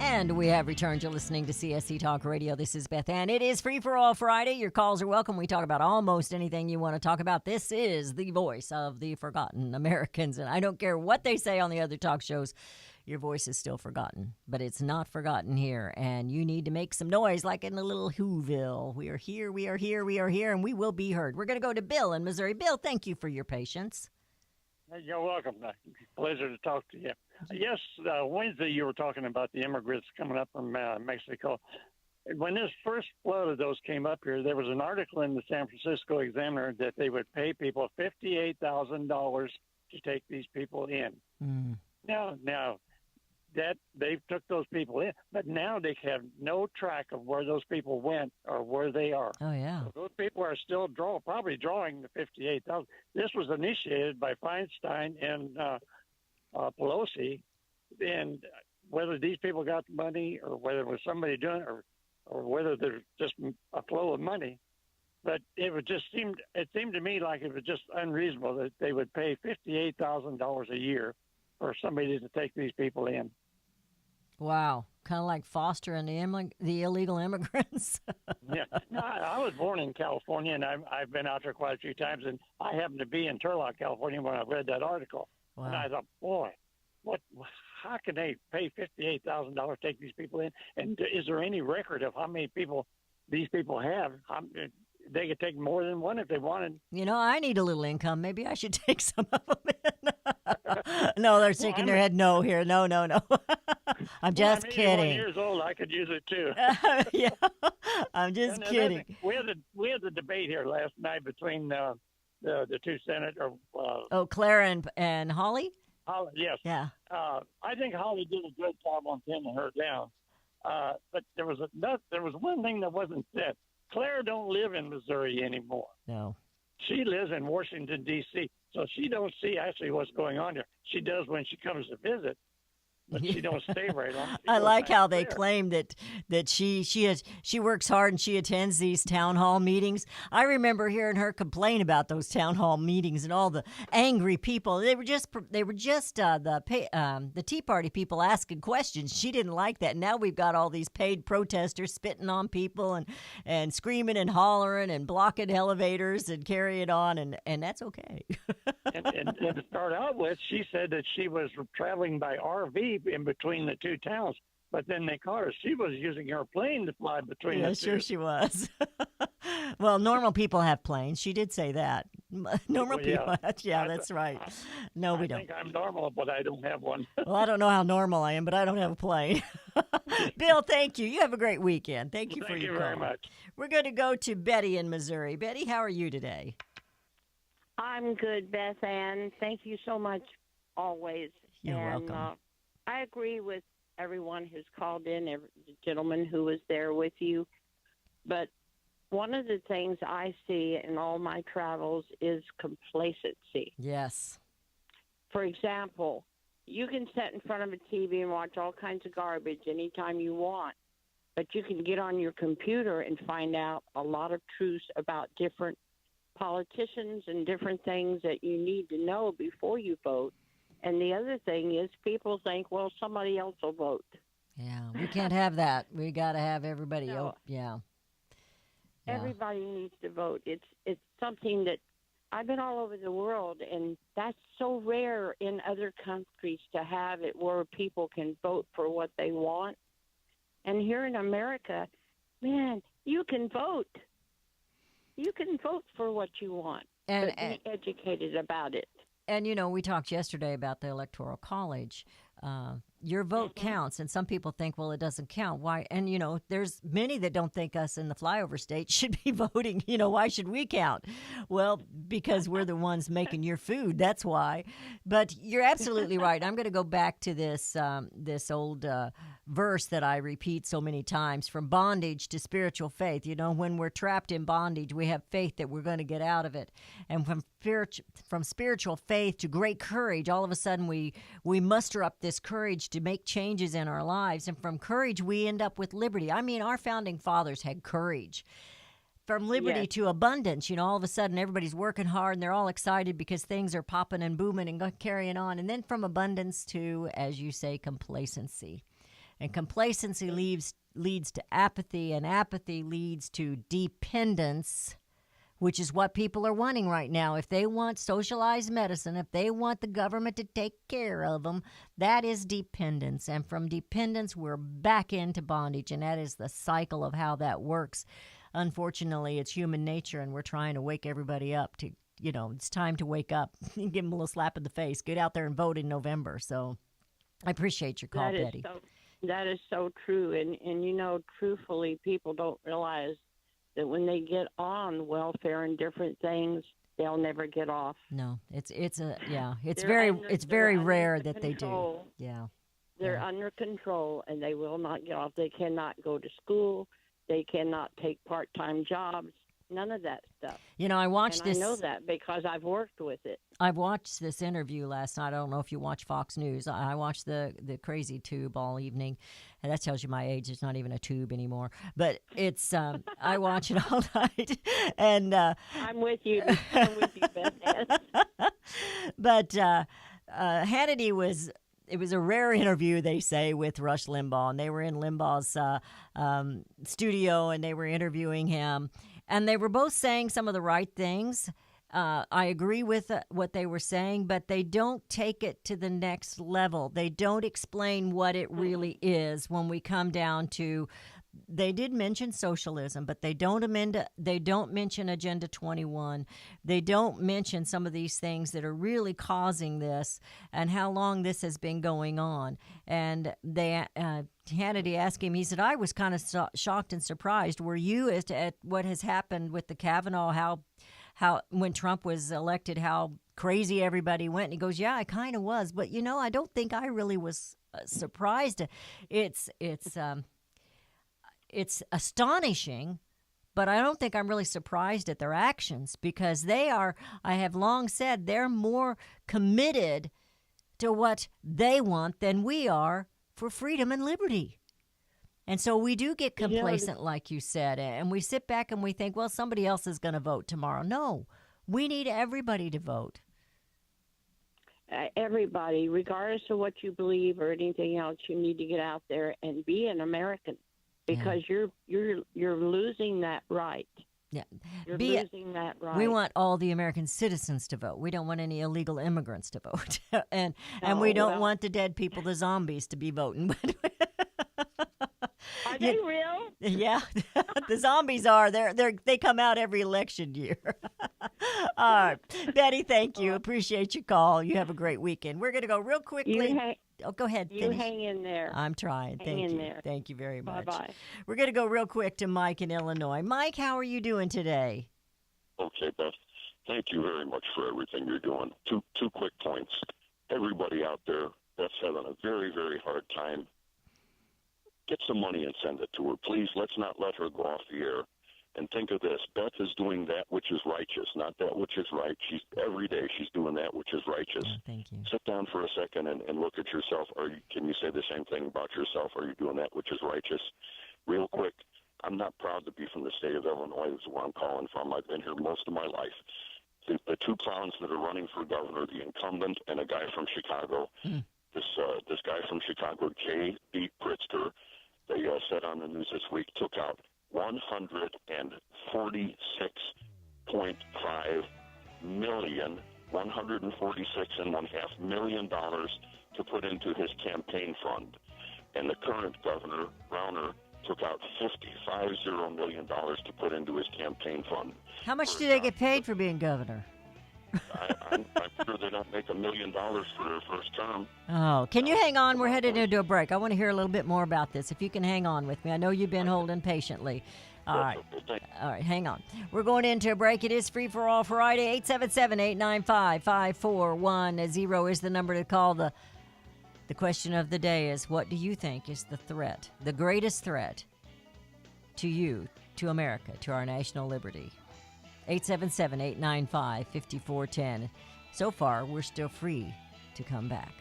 And we have returned. You're listening to CSC Talk Radio. This is Beth Ann. It is Free-For-All-Friday. Your calls are welcome. We talk about almost anything you want to talk about. This is the voice of the forgotten Americans. And I don't care what they say on the other talk shows, your voice is still forgotten. But it's not forgotten here. And you need to make some noise like in a little Whoville. We are here, we are here, we are here, and we will be heard. We're going to go to Bill in Missouri. Bill, thank you for your patience. You're welcome. Pleasure to talk to you. Yes, Wednesday you were talking about the immigrants coming up from Mexico. When this first flood of those came up here, there was an article in the San Francisco Examiner that they would pay people $58,000 to take these people in. Mm. Now that they took those people in, but now they have no track of where those people went or where they are. Oh, yeah. So those people are still probably drawing the $58,000. This was initiated by Feinstein and Pelosi, and whether these people got the money or whether it was somebody doing it or whether there's just a flow of money, but it seemed to me like it was just unreasonable that they would pay $58,000 a year for somebody to take these people in. Wow. Kind of like fostering the illegal immigrants. Yeah. No, I was born in California, and I've been out there quite a few times, and I happened to be in Turlock, California when I read that article. Wow. And I thought, boy, how can they pay $58,000 to take these people in? And is there any record of how many people these people have? They could take more than one if they wanted. You know, I need a little income. Maybe I should take some of them in. No, they're shaking their head no here. No. I'm just I'm 81 kidding. Years old, I could use it too. Yeah, I'm just kidding. We had the debate here last night between the two senators. Claire and Holly? Holly, yes. Yeah. I think Holly did a good job on pinning her down. But there was one thing that wasn't said. Claire don't live in Missouri anymore. No. She lives in Washington, D.C., so she don't see actually what's going on here. She does when she comes to visit, but she don't stay right on. I like how they claim that she works hard and she attends these town hall meetings. I remember hearing her complain about those town hall meetings and all the angry people. They were just the Tea Party people asking questions. She didn't like that. Now we've got all these paid protesters spitting on people and screaming and hollering and blocking elevators and carrying on, and that's okay. and to start out with, she said that she was traveling by RV in between the two towns, but then they caught her. She was using her plane to fly between the two. Yeah, sure she was. Well, normal people have planes. She did say that. Normal people. Yeah, that's right. No, we don't. I think I'm normal, but I don't have one. Well, I don't know how normal I am, but I don't have a plane. Bill, thank you. You have a great weekend. Thank you for your call. Thank you very much. We're going to go to Betty in Missouri. Betty, how are you today? I'm good, Beth Ann. Thank you so much, always. You're welcome. I agree with everyone who's called in, the gentleman who was there with you. But one of the things I see in all my travels is complacency. Yes. For example, you can sit in front of a TV and watch all kinds of garbage anytime you want, but you can get on your computer and find out a lot of truths about different politicians and different things that you need to know before you vote. And the other thing is people think, well, somebody else will vote. Yeah, we can't have that. We got to have everybody. No. Yeah. Everybody needs to vote. It's something that I've been all over the world, and that's so rare in other countries to have it where people can vote for what they want. And here in America, man, you can vote. You can vote for what you want, but be educated about it. And, you know, we talked yesterday about the Electoral College. Your vote counts, and some people think, well, it doesn't count. Why? And, you know, there's many that don't think us in the flyover state should be voting. You know, why should we count? Well, because we're the ones making your food. That's why. But you're absolutely right. I'm going to go back to this old verse that I repeat so many times, from bondage to spiritual faith. You know, when we're trapped in bondage, we have faith that we're going to get out of it. And from spiritual faith to great courage, all of a sudden we muster up this courage to make changes in our lives. And from courage, we end up with liberty. I mean, our founding fathers had courage. From liberty to abundance, you know, all of a sudden everybody's working hard and they're all excited because things are popping and booming and carrying on. And then from abundance to, as you say, complacency. And complacency leads to apathy, and apathy leads to dependence, which is what people are wanting right now. If they want socialized medicine, if they want the government to take care of them, that is dependence. And from dependence, we're back into bondage, and that is the cycle of how that works. Unfortunately, it's human nature, and we're trying to wake everybody up to, it's time to wake up and give them a little slap in the face. Get out there and vote in November. So I appreciate your call, Betty. That is so true. And truthfully, people don't realize that when they get on welfare and different things, they'll never get off. No, it's very rare that they do. Yeah. They're under control, and they will not get off. They cannot go to school. They cannot take part-time jobs. None of that stuff. I watched this. I know that because I've worked with it. I watched this interview last night. I don't know if you watch Fox News. I watched the crazy tube all evening. And that tells you my age. It's not even a tube anymore. But it's I watch it all night. And I'm with you. I'm with you, Beth Ann. But Hannity was. It was a rare interview, they say, with Rush Limbaugh. And they were in Limbaugh's studio, and they were interviewing him. And they were both saying some of the right things. I agree with what they were saying, but they don't take it to the next level. They don't explain what it really is when we come down to. They did mention socialism, but they don't mention Agenda 21. They don't mention some of these things that are really causing this and how long this has been going on. And Hannity asked him, he said, I was kind of shocked and surprised. Were you as to at what has happened with the Kavanaugh, how when Trump was elected, how crazy everybody went? And he goes, yeah, I kind of was. But, I don't think I really was surprised. It's astonishing, but I don't think I'm really surprised at their actions because I have long said, they're more committed to what they want than we are for freedom and liberty. And so we do get complacent, like you said, and we sit back and we think, well, somebody else is going to vote tomorrow. No, we need everybody to vote. Everybody, regardless of what you believe or anything else, you need to get out there and be an American. Because you're losing that right. Yeah, you're losing that right. We want all the American citizens to vote. We don't want any illegal immigrants to vote, and we don't want the dead people, the zombies, to be voting. Are they real? Yeah, the zombies are. They come out every election year. All right, Betty, thank you. Appreciate your call. You have a great weekend. We're going to go real quickly. Go ahead. You hang in there. I'm trying. Hang in there. Thank you very much. Bye-bye. We're going to go real quick to Mike in Illinois. Mike, how are you doing today? Okay, Beth. Thank you very much for everything you're doing. Two quick points. Everybody out there that's having a very, very hard time, get some money and send it to her. Please, let's not let her go off the air. And think of this, Beth is doing that which is righteous, not that which is right. Every day she's doing that which is righteous. Oh, thank you. Sit down for a second and look at yourself. Can you say the same thing about yourself? Are you doing that which is righteous? Real quick, I'm not proud to be from the state of Illinois. This is where I'm calling from. I've been here most of my life. The two clowns that are running for governor, the incumbent and a guy from Chicago, this guy from Chicago, J.B. Pritzker, they said on the news this week, took out $146.5 million, $146.5 million to put into his campaign fund. And the current governor, Browner, took out $50 million to put into his campaign fund. How much do they get paid for being governor? I'm sure they don't make $1 million for their first term. Oh, can you hang on? We're headed into a break. I want to hear a little bit more about this. If you can hang on with me. I know you've been holding patiently. All right. All right, hang on. We're going into a break. It is Free for All Friday. 877-895-5410 is the number to call. The question of the day is, what do you think is the threat, the greatest threat to you, to America, to our national liberty? 877-895-5410. So far, we're still free to come back.